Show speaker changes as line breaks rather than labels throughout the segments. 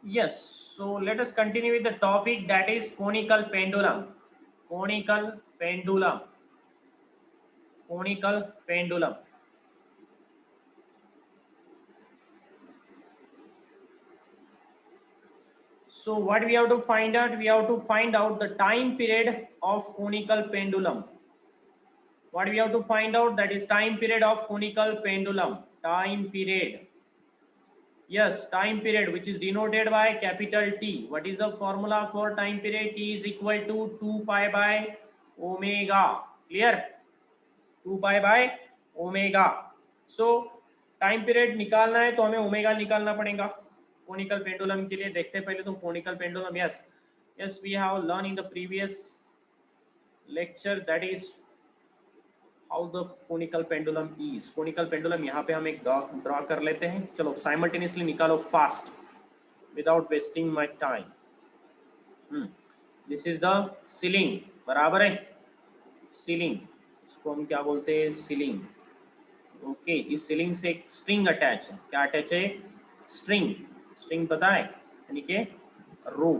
Yes, so let us continue with the topic, that is conical pendulum. Conical pendulum. Conical pendulum. So what we have to find out? We have to find out the time period of conical pendulum. What we have to find out, that is time period of conical pendulum. Time period. Yes, time period, which is denoted by capital T. What is the formula for time period? T is equal to 2 pi by omega. Clear? 2 pi by omega. So time period निकालना है तो हमें omega निकालना पड़ेगा conical pendulum के लिए. देखते हैं पहले तो conical pendulum. Yes yes, we have learn in the previous lecture, that is how the conical pendulum is. Conical pendulum यहाँ पे हम एक ड्रॉ कर लेते हैं. चलो साइमल्टेनियसली निकालो fast without wasting my time. This is the ceiling. बराबर है, सीलिंग. इसको हम क्या बोलते हैं? सीलिंग. ओके, इस सीलिंग से एक स्ट्रिंग अटैच है. क्या अटैच है? स्ट्रिंग. स्ट्रिंग पता है, यानी कि रो.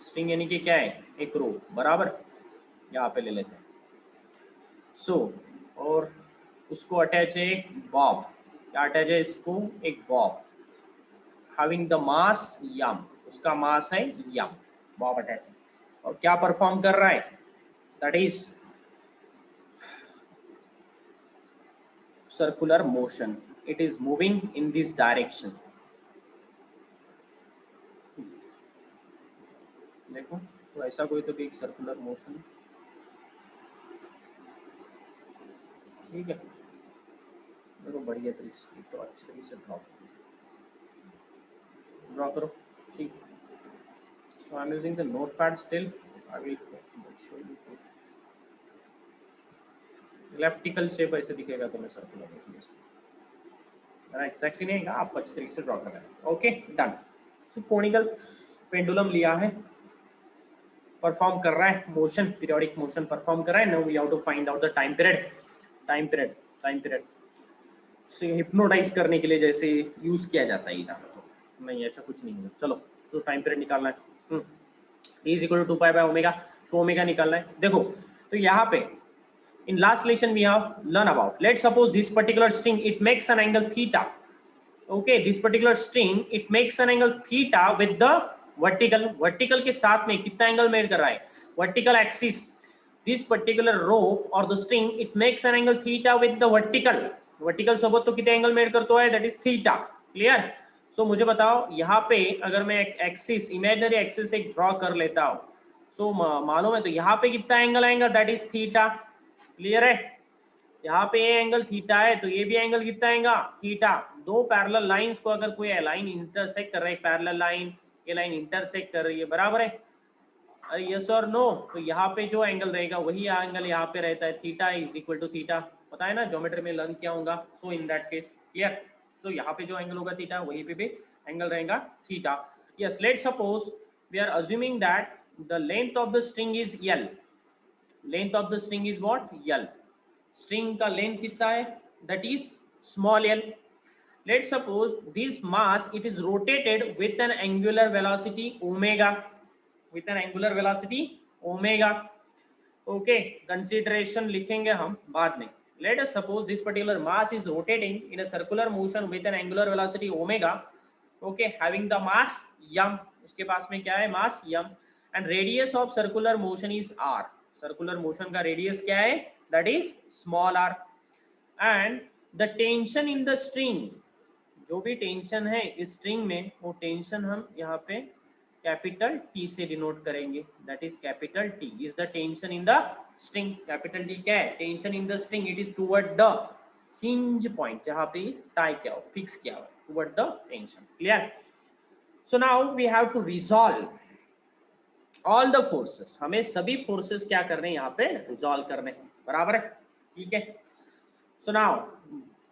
स्ट्रिंग यानी कि क्या है? एक रो. बराबर, यहाँ पे ले लेते हैं. सो और उसको अटैच है एक बॉब. क्या अटैच है इसको? एक bob having the mass m. उसका मास है यम. बॉब अटैच है और क्या परफॉर्म कर रहा है? That is circular motion. It is moving in this direction. देखो तो ऐसा कोई तो एक सर्कुलर मोशन. ठीक है, देखो बढ़िया तरीके से, तो अच्छे तरीके से ड्रॉ करो. ठीक. So I am using the notepad still. I will show you. Elliptical shape ऐसे दिखेगा तो मैं सर्कुलर मोशन एग्जैक्टली नहीं है. आपको अच्छे तरीके से ड्रॉ करना है. Okay, done. So conical pendulum लिया है, परफॉर्म कर रहा है मोशन, पीरियोडिक मोशन परफॉर्म कर रहा है. Now we have to find out the time period. Time period, time period से हिप्नोटाइज करने के लिए जैसे यूज किया जाता है ये जाना, तो नहीं ऐसा कुछ नहीं है. चलो तो टाइम पीरियड निकालना है. Is equal to 2 pi by omega. So omega निकालना है. देखो तो यहाँ पे in last lesson we have learned about, let's suppose this particular string it makes an angle theta. Okay, this particular string it makes an angle theta with the vertical के साथ में कितना angle made कर रहा है? Vertical axis. this particular rope or the string it makes an angle theta with the vertical सोबत तो कितने angle made करता है? that is theta. Clear? So मुझे बताओ यहाँ पे अगर मैं एक एक्सिस, इमेजिनरी एक्सिस एक ड्रॉ कर लेता हूँ, सो मालूम है तो यहाँ पे कितना एंगल आएगा? That is theta. क्लियर है? यहाँ पे ये एंगल थीटा है तो ये भी एंगल कितना आएगा? थीटा. दो पैरेलल लाइंस को अगर कोई लाइन इंटरसेक्ट कर रहा है, पैरेलल लाइन, ये लाइन इंटरसेक्ट कर रही है, बराबर है? यस और नो? तो यहाँ पे जो एंगल रहेगा वही एंगल यहाँ पे रहता है. Theta is equal to theta. पता है ना, ज्योमेट्री में लर्न किया होगा. So in that case clear. So यहाँ पे जो एंगल होगा थीटा, वहीं पे भी एंगल रहेगा theta. Yes, let's suppose we are assuming that the length of the string is L. Length of the string is what? L. String का length कितना है? That is small L. Let's suppose this mass it is rotated with an angular velocity omega. With an angular velocity omega. Okay, consideration लिखेंगे हम बाद में. Let us suppose this particular mass is rotating in a circular motion with an angular velocity omega. Okay, having the mass M. उसके पास में क्या है? Mass M. And radius of circular motion is R. Circular motion का radius क्या है? That is small R. And the tension in the string, जो भी टेंशन है इस स्ट्रिंग में, वो टेंशन हम यहाँ पे कैपिटल टी से डिनोट करेंगे. That is capital T is the tension in the string. Capital T क्या है? Tension in the string. It is toward the hinge point, जहाँ पे टाई किया हो, फिक्स किया हो, toward the tension. Clear? So now we have to resolve all the forces. हमें सभी फोर्सेस क्या करने हैं? यहाँ पे रिजॉल्व करने हैं. बराबर है? ठीक है. So now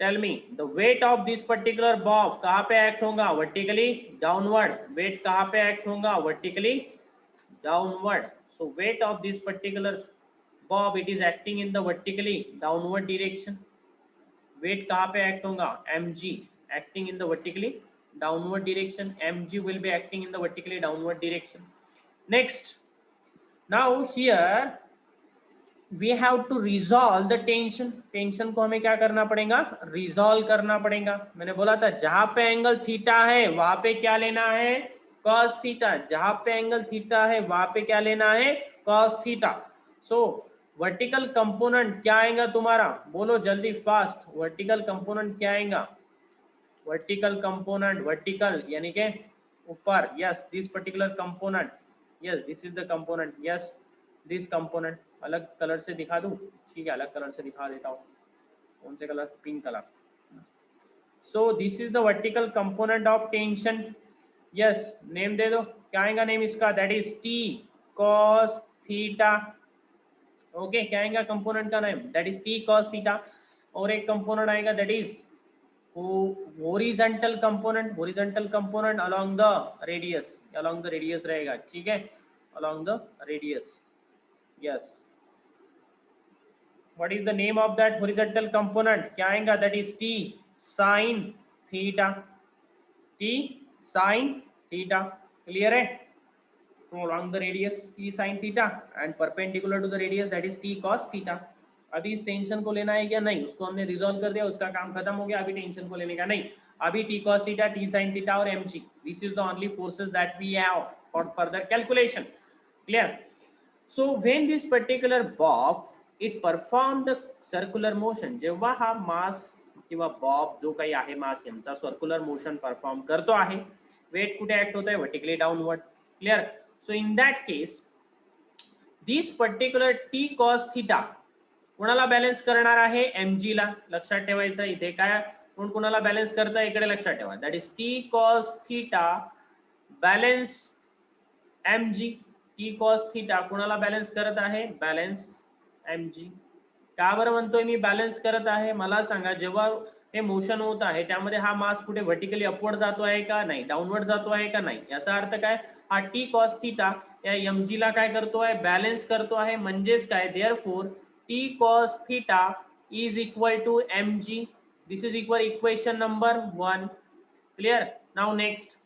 tell me the weight of this particular bob कहाँ पे एक्ट होगा? Vertically downward. वेट कहाँ पे एक्ट होगा? Vertically downward. So weight of this particular bob it is acting in the vertically downward direction. Weight कहाँ पे act होगा? mg, acting in the vertically downward direction. Mg will be acting in the vertically downward direction. Next, now here we have to resolve the tension. Tension को हमें क्या करना पड़ेगा, resolve करना पड़ेगा. मैंने बोला था जहां पे एंगल थीटा है वहां पे क्या लेना है, cos थीटा. जहां पे एंगल थीटा है वहां पे क्या लेना है, cos theta. So vertical component क्या आएगा तुम्हारा, बोलो जल्दी फास्ट. वर्टिकल कंपोनेंट क्या आएगा, वर्टिकल कंपोनेंट, वर्टिकल यानी के ऊपर. Yes, this particular component. Yes, this is the component. Yes, this component. अलग कलर से दिखा दूं, ठीक है, अलग कलर से दिखा देता हूँ. कौन से colour, pink colour. So this is the vertical component of tension. Yes, name दे दो, क्या आएगा नेम इसका, that is T cos theta. Okay, क्या आएगा कंपोनेंट का name, that is T cos theta. और एक कंपोनेंट आएगा that is horizontal component. horizontal component along the radius, along the radius रहेगा, ठीक है, along the radius. Yes, what is the name of that horizontal component, क्या आएगा, that is t sin theta. t sin theta, clear है. So along the radius t sin theta and perpendicular to the radius, that is t cos theta. अभी इस tension को लेना है क्या, नहीं, उसको हमने रिजॉल्व कर दिया, उसका काम खत्म हो गया. अभी टेंशन को लेने का नहीं. अभी t cos theta, t sin theta और mg, this is the only forces that we have for further calculation. Clear? So when this particular bob it perform the circular motion, जेव्हा हा मास किंवा बॉब जो काही आहे मास यांचा सर्क्युलर मोशन परफॉर्म करतो आहे, वेट कुठे ऍक्ट होत आहे, vertically downward. Clear? So in that case this particular T cos theta कोणाला बॅलन्स करणार आहे, mg ला. लक्षात ठेवायचं इथे काय, कोण कोणाला बॅलन्स करतं इकडे लक्षात ठेवा. That is T cos theta balance mg. T cos theta कोणाला बॅलन्स करत आहे, बॅलन्स mg. का बरं म्हणतोय मी बॅलन्स करत आहे, मला सांगा. जेव्हा हे मोशन होत आहे त्यामध्ये हा मास कुठे व्हर्टिकली अपवर्ड जातो आहे का नाही, डाऊनवर्ड जातो आहे का नाही. याचा अर्थ काय, हा टी कॉस थीटा या mg ला काय करतो आहे, बॅलन्स करतो आहे. म्हणजेच काय, therefore T cos theta is equal to mg. This is equal equation number 1. Clear? Now next,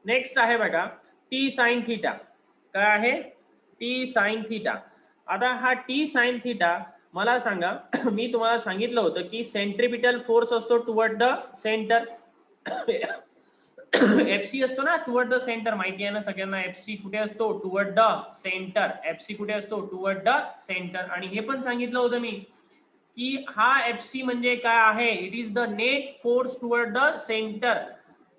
next आहे बघा टी साइन थीटा. काय आहे, टी साइन थीटा. आता हा टी साइन थीटा मला सांगा, मी तुम्हाला सांगितलं होतं की सेंट्रिपिटल फोर्स असतो टुवर्ड द सेंटर. एफसी असतो ना टुवर्ड द सेंटर, माहिती आहे ना सगळ्यांना. एफसी कुठे असतो, टुवर्ड द सेंटर. एफसी कुठे असतो, टुवर्ड द सेंटर. आणि हे पण सांगितलं होतं मी की हा एफसी म्हणजे काय आहे, it is the net force toward the centre.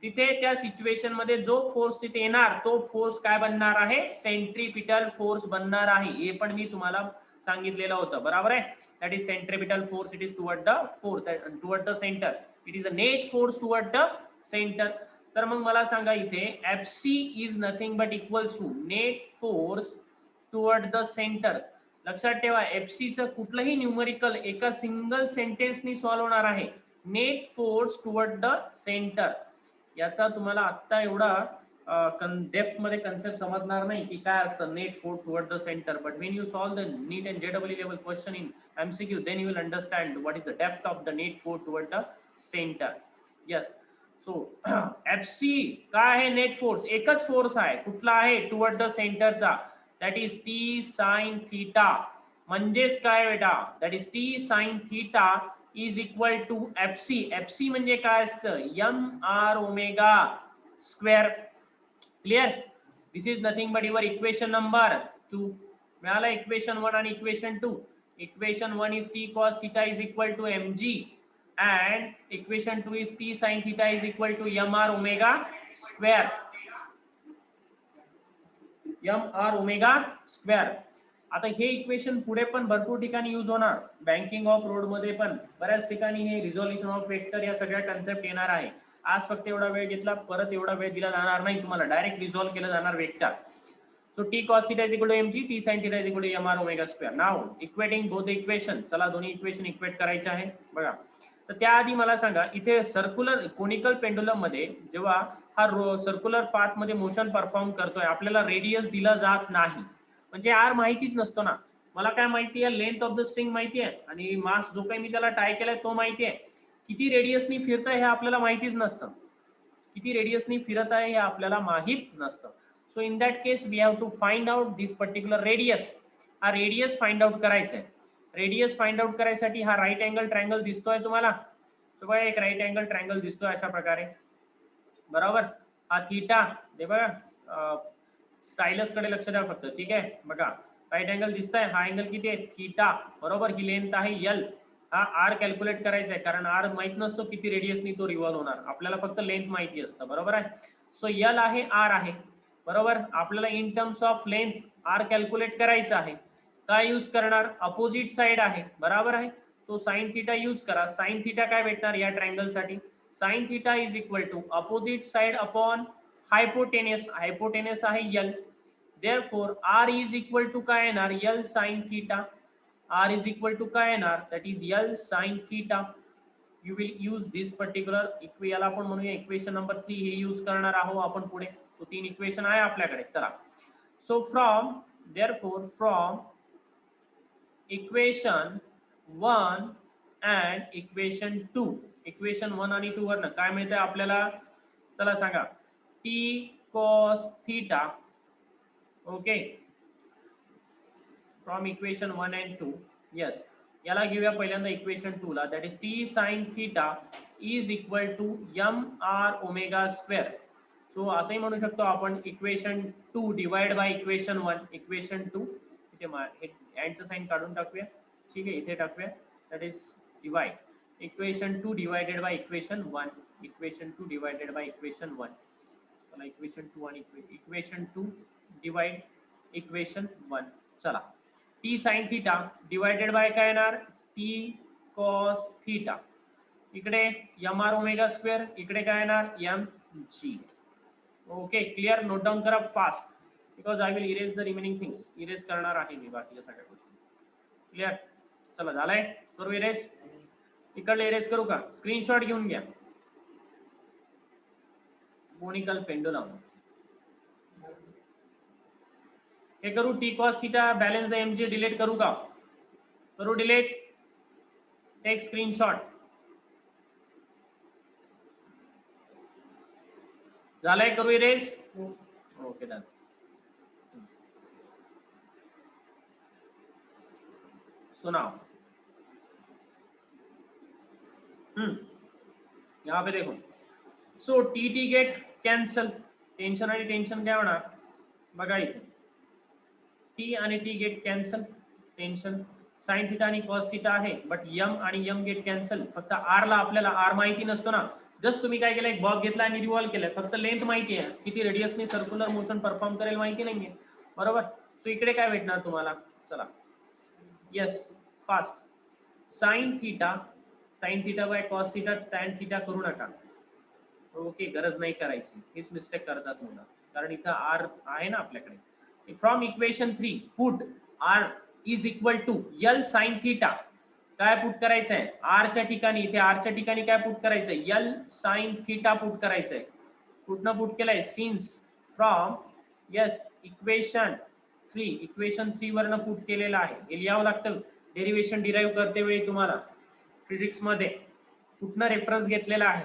तिथे त्या सिच्युएशन मध्ये जो फोर्स तिथे येणार तो फोर्स काय बनणार आहे, सेंट्रिपिटल फोर्स बनणार आहे. हे पण मी तुम्हाला सांगितलेलं होतं, बरोबर आहे. That is centripetal force, it is toward the force, toward the centre. It is a net force toward the centre. तर मग मला सांगा इथे FC is nothing but equals to net force toward the centre. लक्षात ठेवा, FC चं कुठलंही numerical एका सिंगल सेंटेन्सनी सॉल्व्ह होणार आहे. Net force toward the centre. याचा तुम्हाला आता एवढा डेप्थ मध्ये कन्सेप्ट समजणार नाही की काय असतं net force toward the centre. But when you solve the NEET and JW level question in MCQ, then you will understand what is the depth of the net force toward the centre. Yes, so FC काय आहे, net force. एकच force आहे, कुठला आहे, toward the सेंटरचा. That is T sine theta. म्हणजेच काय बेटा, that is T sine theta is equal to FC. FC म्हणजे काय असतं, M R omega square. Clear? This is nothing but your equation number 2. मिळाला इक्वेशन 1 आणि equation 2. Equation 1 is T cos theta is equal to mg and equation 2 is t sin theta is equal to mr omega square. mr omega square. आता हे equation पुढे पण भरपूर ठिकाणी use होणार. Banking of road मध्ये पण बऱ्याच ठिकाणी हे रिझोल्युशन ऑफ वेक्टर या सगळ्या कन्सेप्ट येणार आहे. आज फक्त एवढा वेळ घेतला, परत एवढा वेळ दिला जाणार नाही तुम्हाला. डायरेक्ट रिझॉल्व केलं जाणार vector. So t cos theta is equal to mg, t sin theta is equal to mr omega square. Now equating both the equation. चला दोन्ही इक्वेशन इक्वेट करायचे आहे बघा. तर त्याआधी मला सांगा, इथे सर्क्युलर कोनिकल पेंडुलम मध्ये जेव्हा हा सर्क्युलर पाथ मध्ये मोशन परफॉर्म करतोय, आपल्याला रेडियस दिला जात नाही. म्हणजे आर माहितीच नसतो ना. मला काय माहिती आहे, लेंथ ऑफ द स्ट्रिंग माहिती आहे आणि मास जो काही मी त्याला टाय केलाय तो माहिती आहे. किती रेडियसनी फिरतंय हे आपल्याला माहितीच नसतं. किती रेडियसनी फिरत आहे हे आपल्याला माहित नसतं. So in that case we have to find out this particular radius. हा रेडियस फाइंड आउट करायचा आहे. रेडियस फाइंड आउट करायसाठी हा राईट अँगल ट्रायंगल दिसतोय तुम्हाला. सो बघा एक राईट अँगल ट्रायंगल दिसतोय अशा प्रकारे, बरोबर. हा थीटा, हे बघा स्टायलस कडे लक्ष द्या फक्त, ठीक आहे. बघा राईट अँगल दिसतंय, हा अँगल किती आहे थीटा, बरोबर. ही लेंथ आहे एल. हा आर कॅल्क्युलेट करायचा आहे कारण आर माहित नसतो किती रेडियसनी तो रिव्हॉल्व होणार, आपल्याला फक्त लेंथ माहिती असतं, बरोबर आहे. सो एल आहे, आर आहे, बरोबर. आपल्याला in terms of length R calculate करायचं आहे. काय यूज करणार, अपोजिट साइड आहे, बरोबर आहे. तो साइन थीटा यूज करा. साइन थीटा काय भेटणार या ट्रायंगल साठी, sine theta is equal to opposite side upon hypotenuse. Hypotenuse आहे L, therefore r is equal to काय येणार l sin theta. r is equal to काय येणार, that is l sin theta. you will use this particular याला आपण म्हणूया equation number 3. हे use करणार आहोत आपण पुढे. तो 3 इक्वेशन आहे आपल्याकडे. चला, so from therefore from equation 1 and equation 2, equation 1 आणि 2 वरनं काय मिळतंय आपल्याला, चला सांगा. t cos theta, okay, from equation 1 and 2. Yes, याला घेऊया पहिल्यांदा इक्वेशन 2 ला, that is t sin theta is equal to m r omega square. So असंही म्हणू शकतो आपण equation 2 divide by equation 1. Equation 2 इथे अँडचं साइन काढून टाकूया, ठीक आहे, इथे टाकूया, that is divide equation 2 divided by equation 1. Equation 2 divided by equation 1. चला इक्वेशन 2 आणि इक्वेशन 2 डिवाइड इक्वेशन 1. चला, t sin theta divided by काय येणार t cos थीटा. इकडे mr ओमेगा स्क्वेअर, इकडे काय येणार mg. Okay, clear. Note down करा fast because I will erase the remaining things. Erase करणार आहे मी बाकीच्या सगळ्या गोष्टी. क्लिअर. चला झालंय, करू इरेज. इकडे इरेज करू का, स्क्रीनशॉट घेऊन घ्या. कोनिकल पेंडुलम हे करू, T cos theta balance the MG delete करू का, करू डिलीट, टेक स्क्रीनशॉट. झालंय, करू इरेज. Okay done. सुनाओ. यहाँ पे देखो, so T T get cancel. Tension आणि टेन्शन काय होणार बघा इथे, टी आणि T get cancel, tension. Sine theta आणि कॉस थीटा आहे, बट यम आणि यम गेट कॅन्सल. फक्त आर ला आपल्याला आर माहिती नसतो ना. जस्ट तुम्ही काय केलं, एक बॉक्स घेतला आणि रिव्हॉल्व केलाय, फक्त लेंथ माहिती आहे, किती रेडियसने सर्क्युलर मोशन परफॉर्म करेल माहिती नाहीये, बरोबर. सो इकडे काय भेटणार तुम्हाला, चला yes fast. Sine theta by cos theta tan theta करू नका. ओके, गरज नाही करायची, हीच मिस्टेक करतात मुलं, कारण इथं आर आहे ना आपल्याकडे. From equation 3 put R is equal to L sine theta. काय पुट करायचंय आरच्या ठिकाणी, इथे आरच्या ठिकाणी काय पुट करायचंय एल साइन थीटा पुट करायचंय. कुठनं पुट केलंय, since from yes equation 3, equation 3 वरनं पुट केलेलं आहे. हे लिहावं लागतं डेरिवेशन डिराईव्ह करते वेळी तुम्हाला फिजिक्स मध्ये. कुठनं रेफरन्स घेतलेला आहे,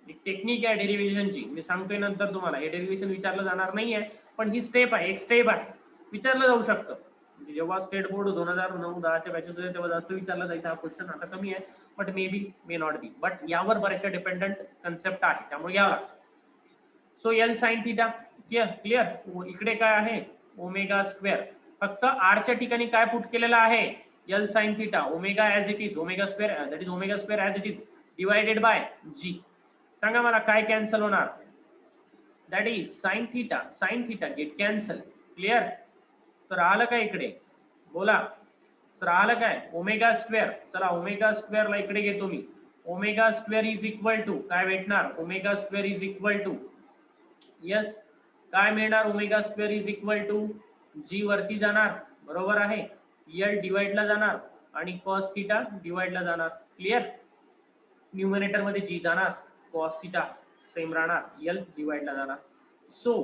एक टेक्निक आहे डेरिव्हेशनची, मी सांगतोय नंतर तुम्हाला. हे डेरिव्हेशन विचारलं जाणार नाहीये, पण ही स्टेप आहे, एक स्टेप आहे, विचारलं जाऊ शकतं. जेव्हा स्टेट बोर्ड 2009-10च्या बॅचेस होते तेव्हा जास्त विचारला जायचा हा क्वेश्चन, आता कमी आहे, but may be may not be. But यावर बऱ्याचशा डिपेंडंट कन्सेप्ट आहे, त्यामुळे घ्यावं लागतं. So L sine theta clear. इकडे काय आहे ओमेगा स्क्वेअर. फक्त आरच्या ठिकाणी काय पुट केलेलं आहे L sine theta, omega as it is, omega square that is omega square as it is divided by G. सांगा मला काय कॅन्सल होणार, that is sine theta get cancel. Clear. तर आलं काय इकडे, बोला सर आलं काय, ओमेगा स्क्वेअर. चला ओमेगा स्क्वेअर ला इकडे घेतो मी. Omega square is equal to काय भेटणार, omega square is equal to yes काय मिळणार, omega square is equal to जी वरती जाणार, बरोबर आहे, एल डिवाइडला जाणार आणि कॉस थीटा डिवाइडला जाणार. क्लिअर. न्यूमरेटर मध्ये जी जाणार, कॉस थीटा सेम राहणार, एल डिवाइडला जाणार. So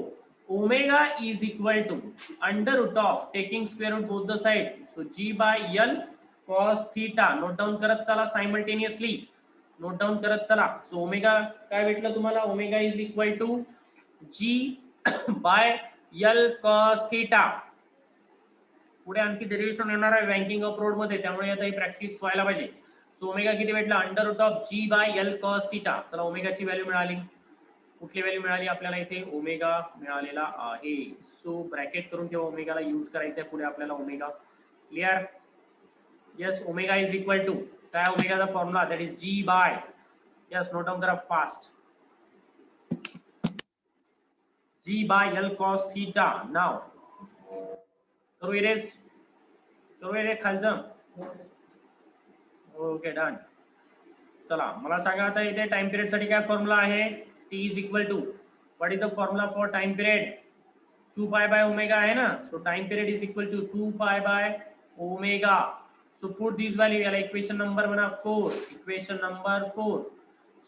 omega is equal to under root of taking square root both the side, so g by L cos theta. Note down करत चला simultaneously. Note down करत चला. So omega काय भेटलं तुम्हाला? Omega is equal to g by L cos theta. पुढे आणखी derivation येणार आहे बँकिंग अप्रोड मध्ये, त्यामुळे आता ही प्रॅक्टिस व्हायला पाहिजे. सो ओमेगा किती भेटला? Under root of g by L cos theta. चला ओमेगाची व्हॅल्यू मिळाली. कुठली व्हॅल्यू मिळाली आपल्याला? इथे ओमेगा मिळालेला आहे. सो ब्रॅकेट करून ठेवा, ओमेगाला यूज करायचं आहे पुढे आपल्याला omega. Clear? Yes, omega is equal to काय? ओमेगाचा formula that is G by, yes note down करा fast, G by L cos theta. नाव करू इरेज, करू इरेज खालचं. Okay done. चला मला सांगा आता इथे टाइम पिरियड साठी काय फॉर्म्युला आहे? T is equal to what is the formula for time period? 2 pi by omega है ना. So time period is equal to 2 pi by omega. So put this value, याला इक्वेशन नंबर बना 4, equation number 4.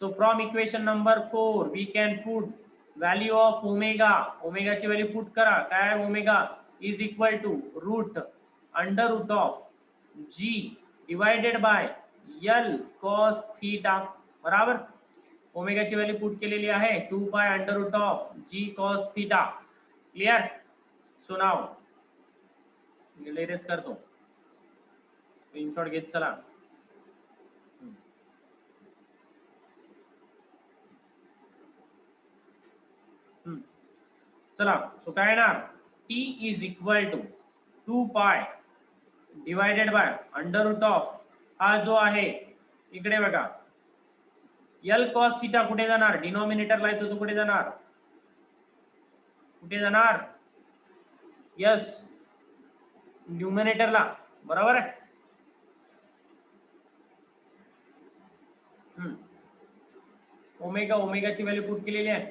So from equation number 4 we can put value of omega. Omega ची value put करा. काय? Omega is equal to root under root of g divided by L cos theta. बराबर. Omega ची value put केलेली आहे 2 pi under root of g cos theta. Clear? So now erase करतो, screenshot घेत चला. चला सो काय येणार? T is equal to 2 pi divided by under root of हा जो आहे इकडे बघा एल कॉस थीटा कुठे जाणार? डिनॉमिनेटरला येतो तो कुठे जाणार? कुठे जाणार? यस न्यूमिनेटरला. बरोबर आहे. ओमेगा, ओमेगाची व्हॅल्यू पुट केलेली आहे.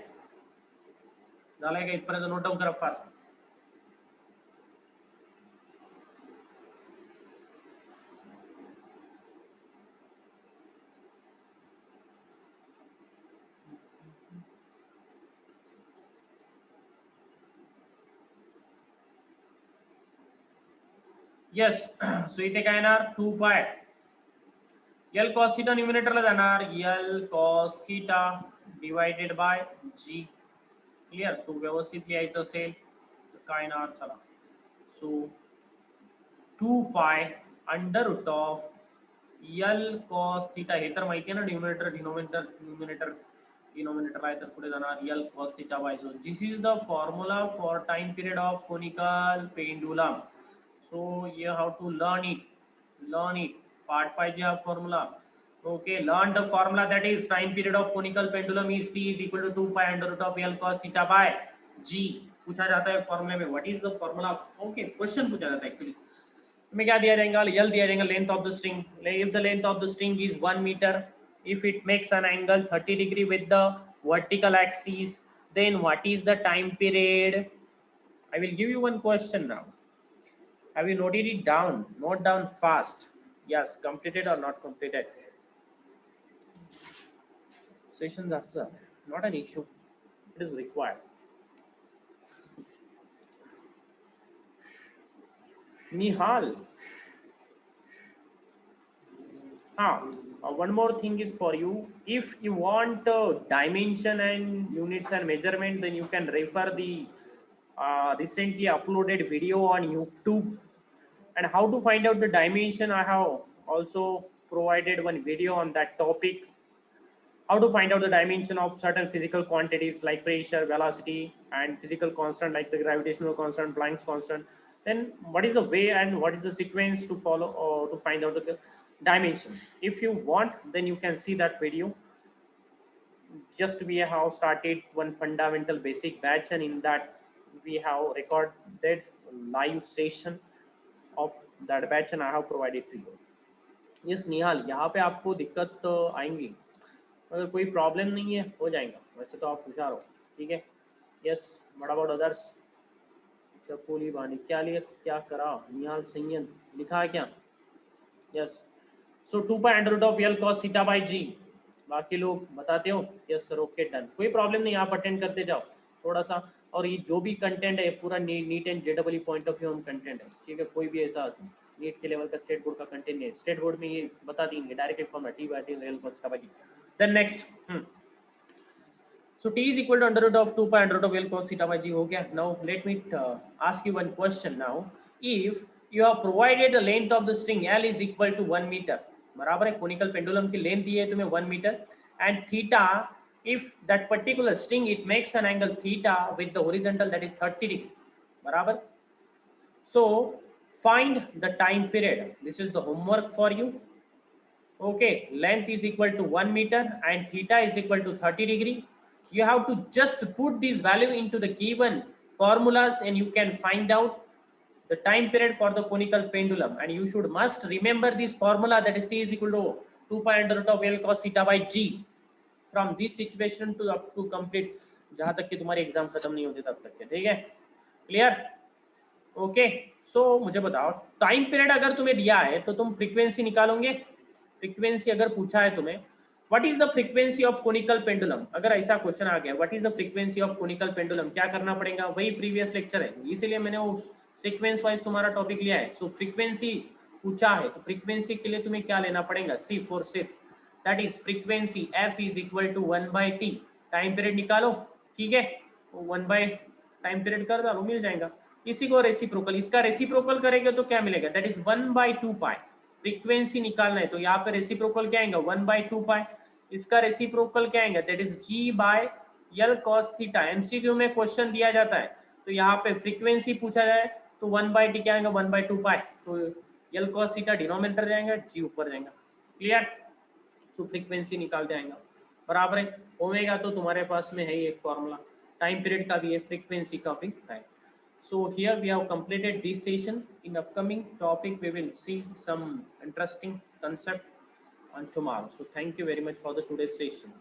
झालंय का इथपर्यंत? नोट डाऊन करा फास्ट. यस. सो इथे काय येणार? 2 पाय एल कॉस थीटा न्यूमिनेटरला जाणार, L cos theta divided by g. Clear? So व्यवस्थित लिहायचं असेल तर काय येणार? चला so 2 pi under root of L cos theta. हे तर माहिती आहे ना, न्यूमिनेटर न्यूमिनेटर डिनोमिनेटर आहे तर पुढे जाणार L cos theta by. So this is the formula for time period of conical pendulum. So you have to learn it. पार्ट पाहिजे हा फॉर्म्युला. Okay, learn the formula that is time period of conical pendulum is T is equal to 2 pi under root of L cos theta by G. पूछा जाता है फॉर्मूले में what is the formula. Okay, question पूछा जाता है actually. में क्या दिया जाएगा? एल दिया जाएगा, length of the string. If the length of the string is 1 metre, if it makes an angle 30 degree with the vertical axis, then what is the time period? I will give you one question now. Have you noted it down? Note down fast. Yes, completed or not completed? Sessions are not an issue. It is required. Nihal. One more thing is for you. If you want dimension and units and measurement, then you can refer the recently uploaded video on YouTube. And how to find out the dimension, I have also provided one video on that topic. How to find out the dimension of certain physical quantities like pressure, velocity, and physical constant like the gravitational constant, Planck's constant. Then what is the way and what is the sequence to follow or to find out the dimensions? If you want, then you can see that video. Just we have started one fundamental basic batch, and in that we have recorded live session of that batch and I have provided to you. Yes, Nihal, यहाँ पे आपको दिक्कत आएंगी, अगर कोई problem नहीं है हो जाएगा. वैसे तो आप होशियार हो. ठीक है. Yes, what about others? चकोली बानी क्या लिया, क्या करा? निहाल संयन लिखा है क्या? Yes. So 2 pi under root of L cos theta by G. बाकी लोग बताते हो? यस सर, ओके डन, कोई प्रॉब्लम नहीं, आप अटेंड करते जाओ थोड़ा सा. और ये जो भी कंटेंट है पूरा नीट एंड जेडबल पॉइंट ऑफ व्यू हम कंटेंट है. ठीक है, कोई भी ऐसा नीट के लेवल का स्टेट बोर्ड का कंटेंट है, स्टेट बोर्ड में ये बता देंगे direct formula T by T real cos theta by G. Then next so t is equal to under root of 2 pi under root of L cos theta by g हो गया। now let me ask you one question now, if you are provided the length of the string L is equal to 1 meter, बराबर है, conical pendulum की length दी है तुम्हें 1 metre, and theta, if that particular string it makes an angle theta with the horizontal that is 30 degree, बराबर, so find the time period, this is the homework for you, okay, length is equal to 1 meter and theta is equal to 30 degree, you have to just put this value into the given formulas and you can find out the time period for the conical pendulum, and you should must remember this formula, that is t is equal to 2 pi under root of L cos theta by g from this situation to up to complete जहां तक कि तुम्हारी exam खत्म नहीं होती तब तक के, ठीक है, क्लियर, ओके। सो मुझे बताओ टाइम पीरियड अगर तुम्हें दिया है तो तुम फ्रीक्वेंसी निकालोगे, फ्रीक्वेंसी अगर पूछा है तुम्हें what is the frequency of conical pendulum, अगर ऐसा क्वेश्चन आ गया what is the frequency of conical pendulum, क्या करना पड़ेगा, वही प्रीवियस लेक्चर है, इसीलिए मैंने वो सीक्वेंस वाइज तुम्हारा टॉपिक लिया है। सो फ्रीक्वेंसी पूछा है तो फ्रीक्वेंसी के लिए तुम्हें क्या लेना पड़ेगा, सी फॉर सिर्फ that is frequency F is equal to 1/t, time period निकालो, ठीक है, 1 टाइम पीरियड कर डालो मिल जाएगा। इसी को रेसिप्रोकल, इसका रेसिप्रोकल करेंगे तो क्या मिलेगा, दैट इज 1/2 पाई, फ्रीक्वेंसी निकालना है तो यहाँ पे रेसिप्रोकल क्या आएगा 1/2 पाई, इसका रेसिप्रोकल क्या आएगा that is g by L cos theta, MCQ में क्वेश्चन दिया जाता है तो यहाँ पे फ्रीक्वेंसी पूछा जाए तो 1/t क्या आएगा 1/2 pi, so L cos theta denominator जाएगा, g ऊपर जाएगा, क्लियर, सो फ्रीक्वेंसी निकाल जाएगा, बराबर है, ओमेगा तो तुम्हारे पास में है ही एक फॉर्मूला, टाइम पीरियड का भी है, फ्रीक्वेंसी का भी है। So here we have completed this session. In upcoming topic we will see some interesting concept on tomorrow. So thank you very much for the today's session.